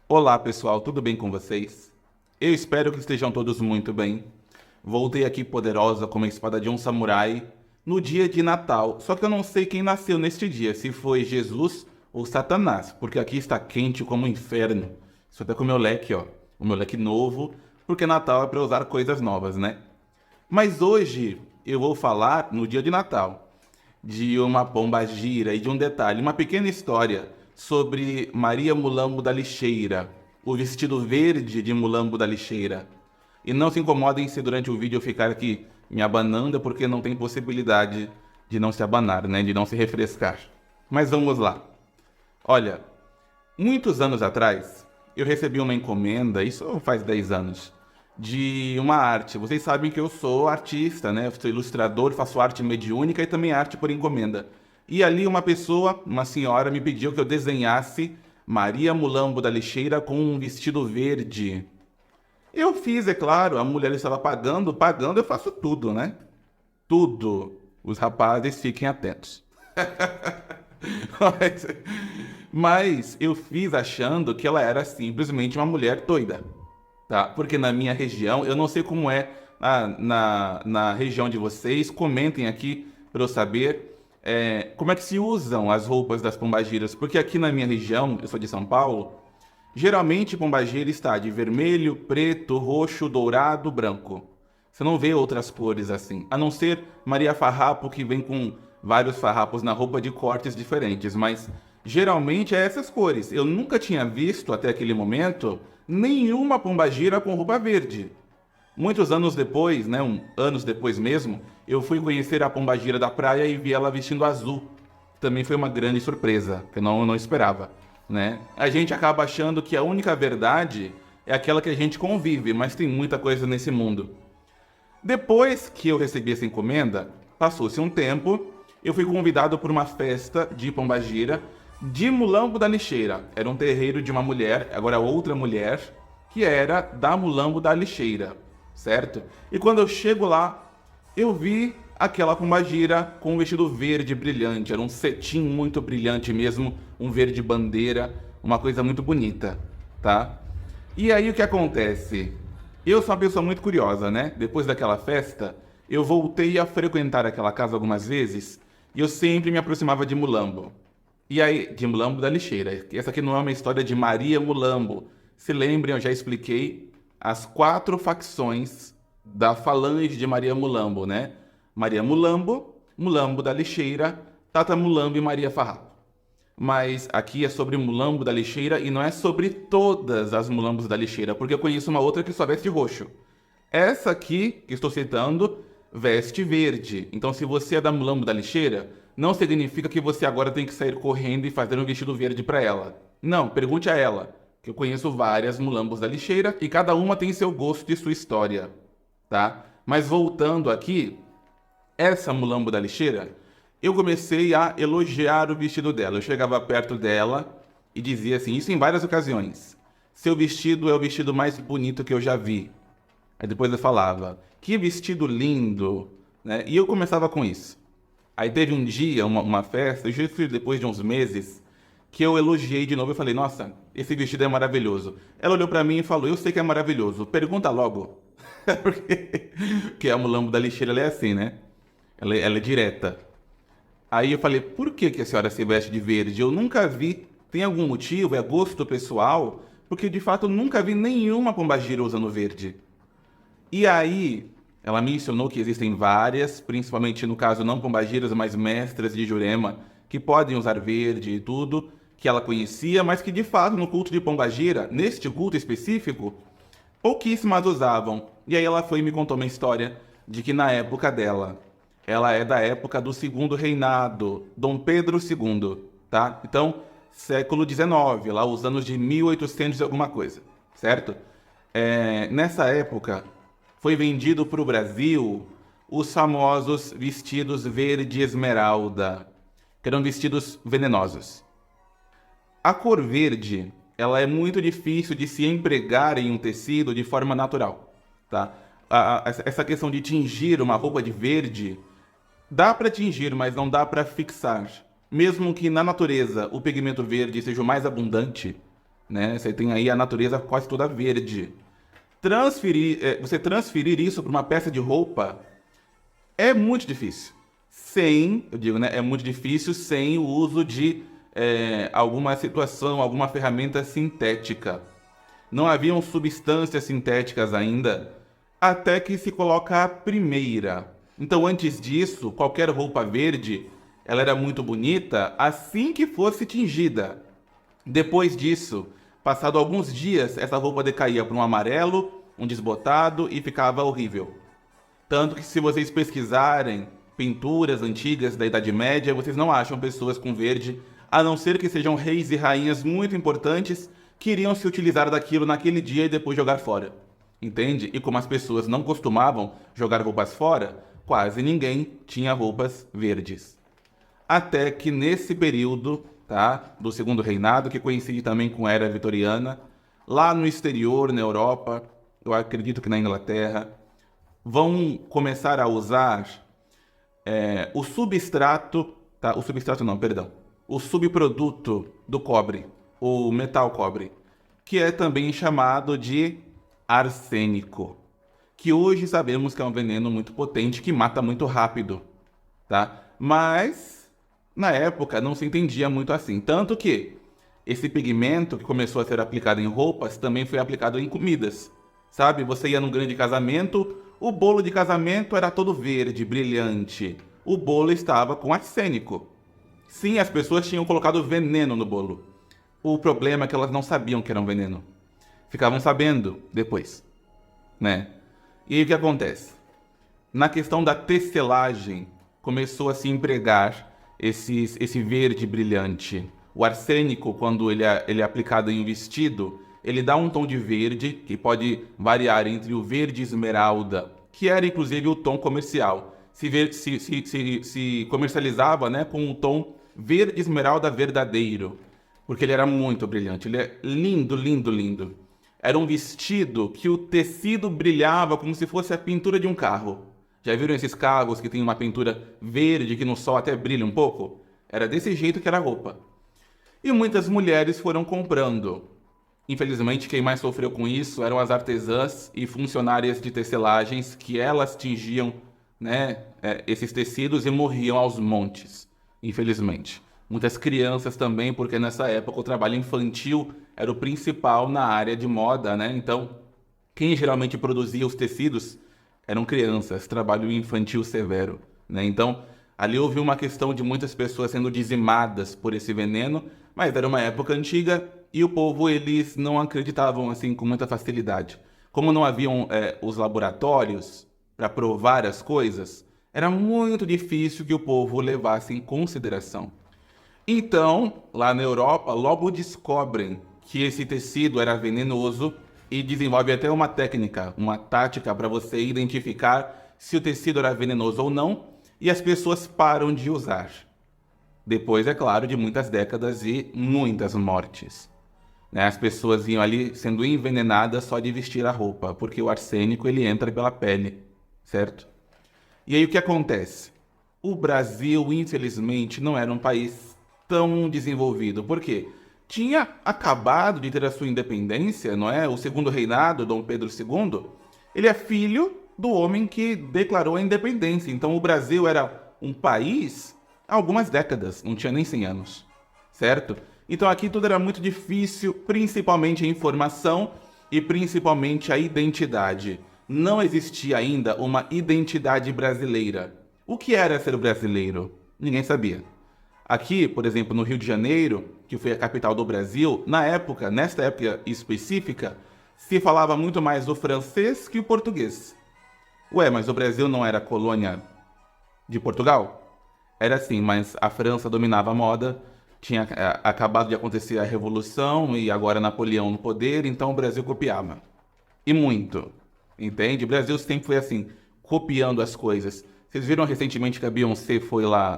Olá pessoal, tudo bem com vocês? Eu espero que estejam todos muito bem. Voltei aqui poderosa como a espada de um samurai no dia de Natal, só que eu não sei quem nasceu neste dia, se foi Jesus ou Satanás, porque aqui está quente como o inferno. Estou até com o meu leque, ó, o meu leque novo, porque Natal é para usar coisas novas, né? Mas hoje eu vou falar, no dia de Natal, de uma pombagira e de um detalhe, uma pequena história sobre Maria Mulambo da Lixeira, o vestido verde de Mulambo da Lixeira. E não se incomodem se durante o vídeo eu ficar aqui me abanando, porque não tem possibilidade de não se abanar, né? De não se refrescar. Mas vamos lá. Olha, muitos anos atrás, eu recebi uma encomenda, isso faz 10 anos, de uma arte. Vocês sabem que eu sou artista, né? Eu sou ilustrador, faço arte mediúnica e também arte por encomenda. E ali uma pessoa, uma senhora, me pediu que eu desenhasse Maria Mulambo da Lixeira com um vestido verde. Eu fiz, é claro, a mulher estava pagando, eu faço tudo, né? Tudo. Os rapazes fiquem atentos. Mas, mas eu fiz achando que ela era simplesmente uma mulher doida, tá? Porque na minha região, eu não sei como é na região de vocês, comentem aqui para eu saber como é que se usam as roupas das pombagiras, porque aqui na minha região, eu sou de São Paulo, geralmente pombagira está de vermelho, preto, roxo, dourado, branco. Você não vê outras cores assim, a não ser Maria Farrapo, que vem com vários farrapos na roupa de cortes diferentes, mas geralmente é essas cores. Eu nunca tinha visto até aquele momento nenhuma pombagira com roupa verde. Muitos anos depois, né, anos depois mesmo, eu fui conhecer a pombagira da praia e vi ela vestindo azul. Também foi uma grande surpresa, que eu não esperava, né? A gente acaba achando que a única verdade é aquela que a gente convive, mas tem muita coisa nesse mundo. Depois que eu recebi essa encomenda, passou-se um tempo, eu fui convidado por uma festa de pombagira de Mulambo da Lixeira. Era um terreiro de uma mulher, agora outra mulher, que era da Mulambo da Lixeira, certo? E quando eu chego lá, eu vi aquela pombagira com um vestido verde brilhante, era um cetim muito brilhante mesmo, um verde bandeira, uma coisa muito bonita, tá? E aí o que acontece? Eu sou uma pessoa muito curiosa, né? Depois daquela festa, eu voltei a frequentar aquela casa algumas vezes e eu sempre me aproximava de Mulambo. E aí, de Mulambo da Lixeira. Essa aqui não é uma história de Maria Mulambo. Se lembrem, eu já expliquei as 4 facções da falange de Maria Mulambo, né? Maria Mulambo, Mulambo da Lixeira, Tata Mulambo e Maria Farrapo. Mas aqui é sobre Mulambo da Lixeira e não é sobre todas as Mulambos da Lixeira, porque eu conheço uma outra que só veste roxo. Essa aqui, que estou citando, veste verde. Então, se você é da Mulambo da Lixeira, não significa que você agora tem que sair correndo e fazer um vestido verde para ela. Não, pergunte a ela, que eu conheço várias Mulambos da Lixeira e cada uma tem seu gosto e sua história, tá? Mas voltando aqui, essa Mulambo da Lixeira, eu comecei a elogiar o vestido dela. Eu chegava perto dela e dizia assim, isso em várias ocasiões. Seu vestido é o vestido mais bonito que eu já vi. Aí depois eu falava, que vestido lindo, né? E eu começava com isso. Aí teve um dia, uma festa, justo depois de uns meses, que eu elogiei de novo e falei, nossa, esse vestido é maravilhoso. Ela olhou pra mim e falou, eu sei que é maravilhoso, pergunta logo. Porque a Mulambo da Lixeira, ela é assim, né? Ela é direta. Aí eu falei, por que que a senhora se veste de verde? Eu nunca vi. Tem algum motivo? É gosto pessoal? Porque de fato eu nunca vi nenhuma pombagira usando verde. E aí ela mencionou que existem várias, principalmente no caso não pombagiras, mas mestras de Jurema, que podem usar verde e tudo, que ela conhecia, mas que de fato no culto de pombagira, neste culto específico, pouquíssimas usavam. E aí ela foi e me contou uma história de que na época dela, ela é da época do segundo reinado, Dom Pedro II, tá? Então, século XIX, lá os anos de 1800 e alguma coisa, certo? Nessa época, foi vendido para o Brasil os famosos vestidos verde esmeralda, que eram vestidos venenosos. A cor verde, ela é muito difícil de se empregar em um tecido de forma natural, tá? Essa questão de tingir uma roupa de verde, dá para tingir, mas não dá para fixar. Mesmo que na natureza o pigmento verde seja o mais abundante, né? Você tem aí a natureza quase toda verde. Você transferir isso para uma peça de roupa é muito difícil. Eu digo, né? É muito difícil sem o uso de alguma situação, alguma ferramenta sintética. Não haviam substâncias sintéticas ainda, até que se coloca a primeira. Então, antes disso, qualquer roupa verde, ela era muito bonita assim que fosse tingida. Depois disso, passado alguns dias, essa roupa decaía para um amarelo, um desbotado e ficava horrível. Tanto que se vocês pesquisarem pinturas antigas da Idade Média, vocês não acham pessoas com verde, a não ser que sejam reis e rainhas muito importantes que iriam se utilizar daquilo naquele dia e depois jogar fora. Entende? E como as pessoas não costumavam jogar roupas fora, quase ninguém tinha roupas verdes. Até que nesse período, tá, do Segundo Reinado, que coincide também com a Era Vitoriana, lá no exterior, na Europa, eu acredito que na Inglaterra, vão começar a usar o substrato, tá? O substrato não, perdão. O subproduto do cobre, o metal cobre, que é também chamado de arsênico, que hoje sabemos que é um veneno muito potente que mata muito rápido, tá? Mas na época não se entendia muito assim, tanto que esse pigmento que começou a ser aplicado em roupas também foi aplicado em comidas. Sabe? Você ia num grande casamento, o bolo de casamento era todo verde, brilhante. O bolo estava com arsênico. Sim, as pessoas tinham colocado veneno no bolo. O problema é que elas não sabiam que era um veneno. Ficavam sabendo depois, né? E aí o que acontece? Na questão da tecelagem, começou a se empregar esse verde brilhante. O arsênico, quando ele é aplicado em um vestido, ele dá um tom de verde que pode variar entre o verde esmeralda, que era inclusive o tom comercial. Se comercializava, né, com um tom verde esmeralda verdadeiro, porque ele era muito brilhante. Ele é lindo, lindo, lindo. Era um vestido que o tecido brilhava como se fosse a pintura de um carro. Já viram esses carros que tem uma pintura verde que no sol até brilha um pouco? Era desse jeito que era a roupa. E muitas mulheres foram comprando. Infelizmente, quem mais sofreu com isso eram as artesãs e funcionárias de tecelagens, que elas tingiam, né, esses tecidos e morriam aos montes, infelizmente. Muitas crianças também, porque nessa época o trabalho infantil era o principal na área de moda, né? Então, quem geralmente produzia os tecidos eram crianças, trabalho infantil severo, né? Então, ali houve uma questão de muitas pessoas sendo dizimadas por esse veneno, mas era uma época antiga e o povo, eles não acreditavam assim com muita facilidade. Como não haviam os laboratórios para provar as coisas, era muito difícil que o povo levasse em consideração. Então, lá na Europa, logo descobrem que esse tecido era venenoso e desenvolve até uma técnica, uma tática para você identificar se o tecido era venenoso ou não, e as pessoas param de usar. Depois, é claro, de muitas décadas e muitas mortes, né? As pessoas iam ali sendo envenenadas só de vestir a roupa, porque o arsênico ele entra pela pele, certo? E aí o que acontece? O Brasil, infelizmente, não era um país tão desenvolvido. Por quê? Tinha acabado de ter a sua independência, não é? O Segundo Reinado, Dom Pedro II, ele é filho do homem que declarou a independência. Então o Brasil era um país há algumas décadas, não tinha nem 100 anos, certo? Então aqui tudo era muito difícil, principalmente a informação e principalmente a identidade. Não existia ainda uma identidade brasileira. O que era ser brasileiro? Ninguém sabia. Aqui, por exemplo, no Rio de Janeiro, que foi a capital do Brasil, nesta época específica, se falava muito mais o francês que o português. Ué, mas o Brasil não era colônia de Portugal? Era assim, mas a França dominava a moda, tinha acabado de acontecer a Revolução e agora Napoleão no poder, então o Brasil copiava. E muito, entende? O Brasil sempre foi assim, copiando as coisas. Vocês viram recentemente que a Beyoncé foi lá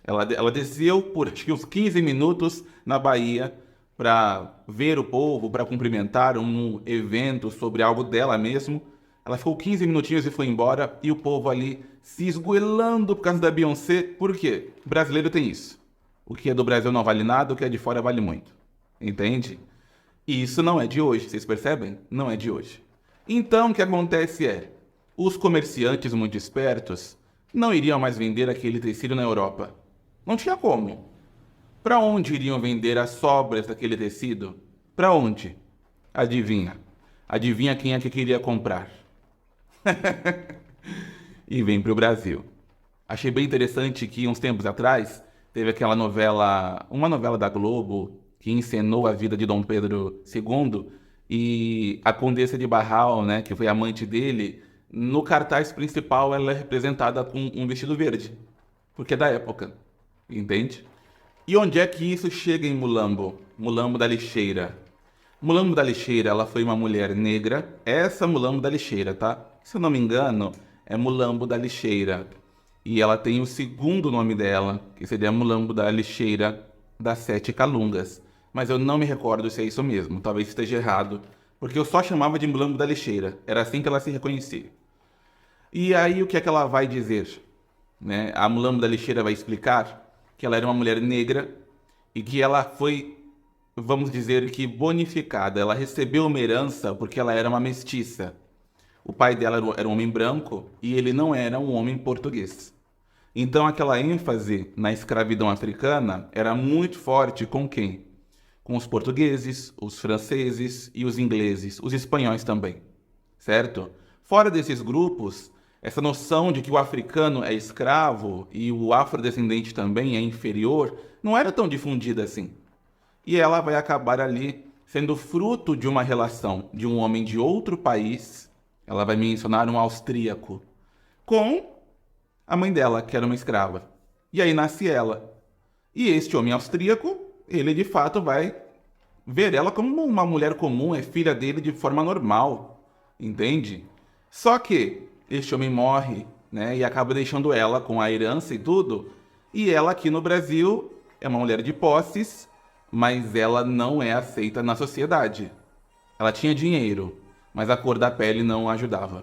Ela desceu por acho que uns 15 minutos na Bahia para ver o povo, para cumprimentar um evento sobre algo dela mesmo. Ela ficou 15 minutinhos e foi embora, e o povo ali se esgoelando por causa da Beyoncé. Por quê? O brasileiro tem isso. O que é do Brasil não vale nada, o que é de fora vale muito. entende? E isso não é de hoje, vocês percebem? Não é de hoje. Então, o que acontece é, os comerciantes muito espertos não iriam mais vender aquele tecido na Europa. Não tinha como. Para onde iriam vender as sobras daquele tecido? Para onde? Adivinha? Adivinha quem é que queria comprar? E vem para o Brasil. Achei bem interessante que uns tempos atrás teve aquela novela, uma novela da Globo que encenou a vida de Dom Pedro II e a Condessa de Barral, né, que foi amante dele, no cartaz principal ela é representada com um vestido verde, porque é da época, entende? E onde é que isso chega em Mulambo? Mulambo da Lixeira. Mulambo da Lixeira, ela foi uma mulher negra, essa Mulambo da Lixeira, tá? Se eu não me engano, é Mulambo da Lixeira. E ela tem o segundo nome dela, que seria Mulambo da Lixeira das Sete Calungas. Mas eu não me recordo se é isso mesmo, talvez esteja errado, porque eu só chamava de Mulambo da Lixeira, era assim que ela se reconhecia. E aí o que é que ela vai dizer? Né? A Mulambo da Lixeira vai explicar que ela era uma mulher negra e que ela foi, vamos dizer que bonificada. Ela recebeu uma herança porque ela era uma mestiça. O pai dela era um homem branco e ele não era um homem português. Então aquela ênfase na escravidão africana era muito forte com quem? Com os portugueses, os franceses e os ingleses, os espanhóis também, certo? Fora desses grupos, essa noção de que o africano é escravo e o afrodescendente também é inferior não era tão difundida assim. E ela vai acabar ali sendo fruto de uma relação de um homem de outro país, ela vai mencionar um austríaco, com a mãe dela, que era uma escrava. E aí nasce ela. E este homem austríaco, ele de fato vai ver ela como uma mulher comum, é filha dele de forma normal, entende? Só que este homem morre, né, e acaba deixando ela com a herança e tudo, e ela aqui no Brasil é uma mulher de posses, mas ela não é aceita na sociedade. Ela tinha dinheiro, mas a cor da pele não a ajudava.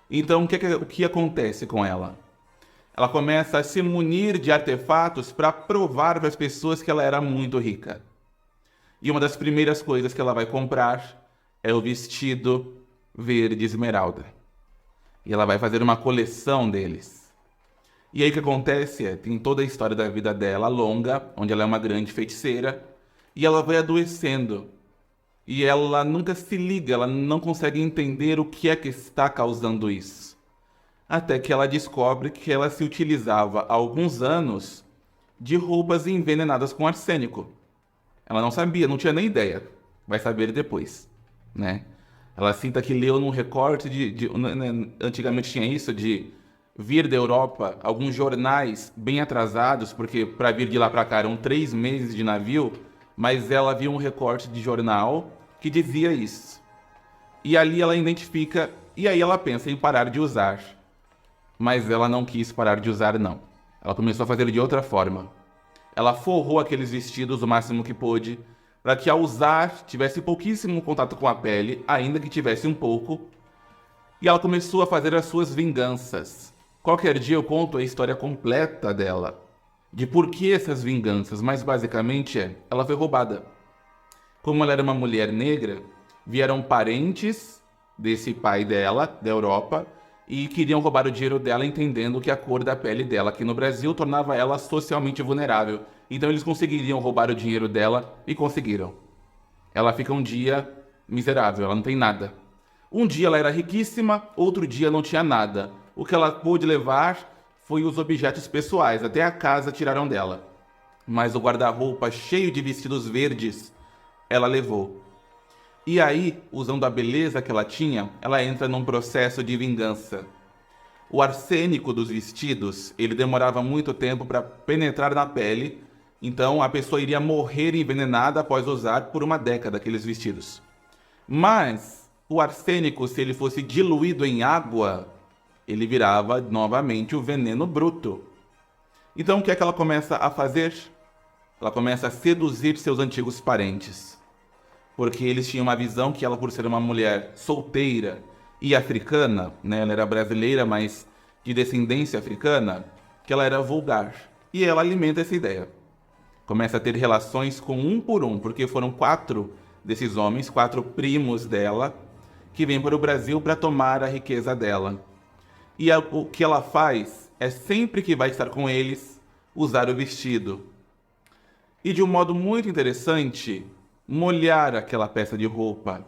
Então, o que acontece com ela? Ela começa a se munir de artefatos para provar para as pessoas que ela era muito rica. E uma das primeiras coisas que ela vai comprar é o vestido verde esmeralda. E ela vai fazer uma coleção deles. E aí o que acontece é, tem toda a história da vida dela longa, onde ela é uma grande feiticeira, e ela vai adoecendo. E ela nunca se liga, ela não consegue entender o que é que está causando isso. Até que ela descobre que ela se utilizava há alguns anos de roupas envenenadas com arsênico. Ela não sabia, não tinha nem ideia. Vai saber depois, né? Ela sinta que leu num recorte antigamente tinha isso de vir da Europa alguns jornais bem atrasados, porque para vir de lá para cá eram 3 meses de navio, mas ela viu um recorte de jornal que dizia isso. E ali ela identifica, e aí ela pensa em parar de usar. Mas ela não quis parar de usar, não. Ela começou a fazer de outra forma. Ela forrou aqueles vestidos o máximo que pôde, para que ao usar tivesse pouquíssimo contato com a pele, ainda que tivesse um pouco. E ela começou a fazer as suas vinganças. Qualquer dia eu conto a história completa dela, de por que essas vinganças, mas basicamente ela foi roubada. Como ela era uma mulher negra, vieram parentes desse pai dela, da Europa, e queriam roubar o dinheiro dela, entendendo que a cor da pele dela aqui no Brasil tornava ela socialmente vulnerável. Então eles conseguiriam roubar o dinheiro dela e conseguiram. Ela fica um dia miserável, ela não tem nada. Um dia ela era riquíssima, outro dia não tinha nada. O que ela pôde levar foi os objetos pessoais, até a casa tiraram dela. Mas o guarda-roupa cheio de vestidos verdes, ela levou. E aí, usando a beleza que ela tinha, ela entra num processo de vingança. O arsênico dos vestidos, ele demorava muito tempo para penetrar na pele, então a pessoa iria morrer envenenada após usar por uma década aqueles vestidos. Mas o arsênico, se ele fosse diluído em água, ele virava novamente o veneno bruto. Então o que é que ela começa a fazer? Ela começa a seduzir seus antigos parentes. Porque eles tinham uma visão que ela, por ser uma mulher solteira e africana, né, ela era brasileira, mas de descendência africana, que ela era vulgar. E ela alimenta essa ideia. começa a ter relações com um por um, porque foram 4 desses homens, 4 primos dela, que vêm para o Brasil para tomar a riqueza dela. E o que ela faz é, sempre que vai estar com eles, usar o vestido. E de um modo muito interessante, molhar aquela peça de roupa.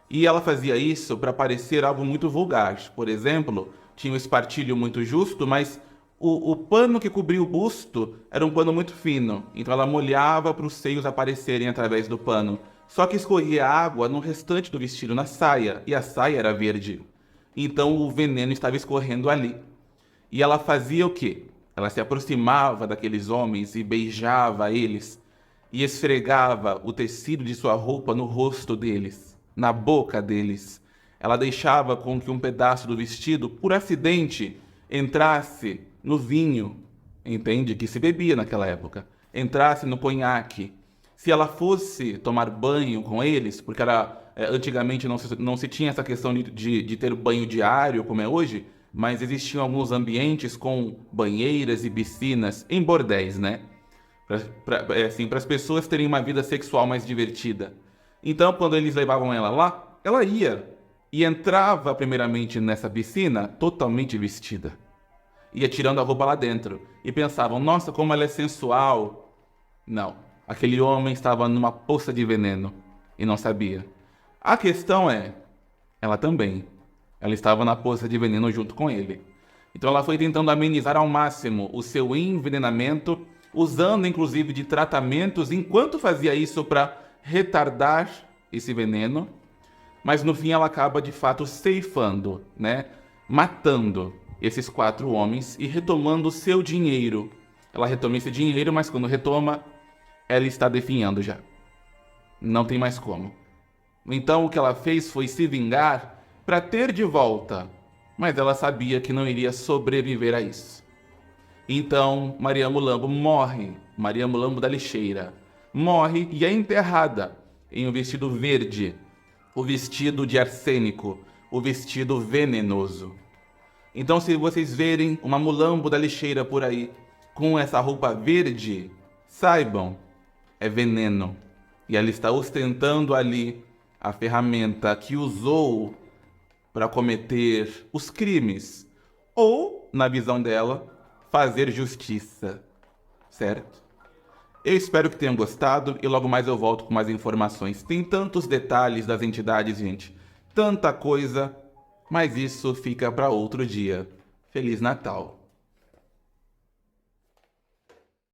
E ela fazia isso para parecer algo muito vulgar. Por exemplo, tinha um espartilho muito justo, mas o pano que cobria o busto era um pano muito fino. Então ela molhava para os seios aparecerem através do pano. Só que escorria água no restante do vestido, na saia, e a saia era verde. Então o veneno estava escorrendo ali. E ela fazia o quê? Ela se aproximava daqueles homens e beijava eles, e esfregava o tecido de sua roupa no rosto deles, na boca deles. Ela deixava com que um pedaço do vestido, por acidente, entrasse no vinho, entende? Que se bebia naquela época. Entrasse no conhaque. Se ela fosse tomar banho com eles, porque antigamente não se tinha essa questão de ter banho diário, como é hoje, mas existiam alguns ambientes com banheiras e piscinas em bordéis, né? Para as pessoas terem uma vida sexual mais divertida. Então, quando eles levavam ela lá, ela ia e entrava primeiramente nessa piscina totalmente vestida. Ia tirando a roupa lá dentro. E pensavam, nossa, como ela é sensual. Não, aquele homem estava numa poça de veneno e não sabia. A questão é, ela também. Ela estava na poça de veneno junto com ele. Então ela foi tentando amenizar ao máximo o seu envenenamento, usando inclusive de tratamentos enquanto fazia isso para retardar esse veneno. Mas no fim ela acaba de fato ceifando, né? Matando esses 4 homens e retomando o seu dinheiro. Ela retoma esse dinheiro, mas quando retoma, ela está definhando já. Não tem mais como. Então o que ela fez foi se vingar para ter de volta, mas ela sabia que não iria sobreviver a isso. Então Maria Mulambo morre, Maria Mulambo da Lixeira, morre e é enterrada em um vestido verde, o vestido de arsênico, o vestido venenoso. Então, se vocês verem uma Mulambo da Lixeira por aí com essa roupa verde, saibam, é veneno. E ela está ostentando ali a ferramenta que usou para cometer os crimes, ou, na visão dela, fazer justiça, certo? Eu espero que tenham gostado e logo mais eu volto com mais informações. Tem tantos detalhes das entidades, gente, tanta coisa, mas isso fica para outro dia. Feliz Natal!